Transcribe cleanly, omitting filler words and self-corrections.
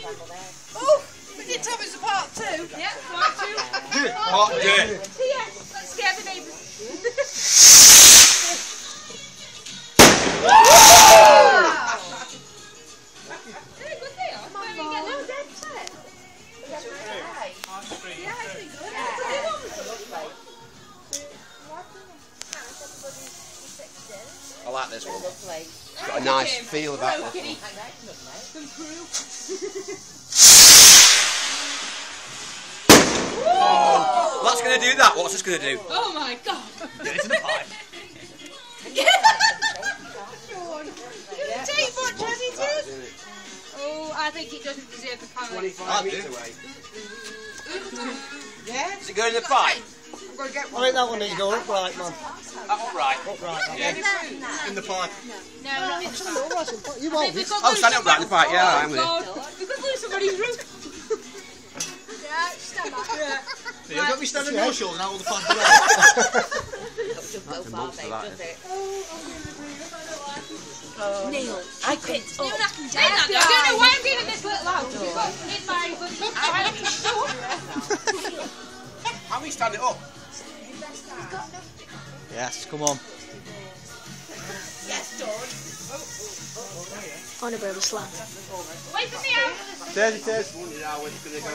Oh, we did tell us a part 2. Yeah, part 2. Part 2. Yeah, let's scare the neighbours. I like this one. It's got a nice feel about this one. Oh, that's going to do that. What's this going to do? Oh my god. Get it to the pipe. Take much, has it? Oh, I think it doesn't deserve the pipe. 25 metres away. Yeah. Is it going in the pipe? I'm going to get I think that one needs to go upright, man. Upright. Upright. Yeah. In the pipe. No, not in the pipe. You won't be. Oh, stand upright in the pipe. Yeah, I'm with it. We could lose somebody's roof. Yeah, stand back. Yeah, don't be standing on your shoulder now all the fun. Neil, I quit. I don't know why I'm getting this little loud. In my How do we stand it up? Yes, come on. Yes, Dawn. On a bit of a slap. Wait for me out. There's it is. Wondering how it's going to go.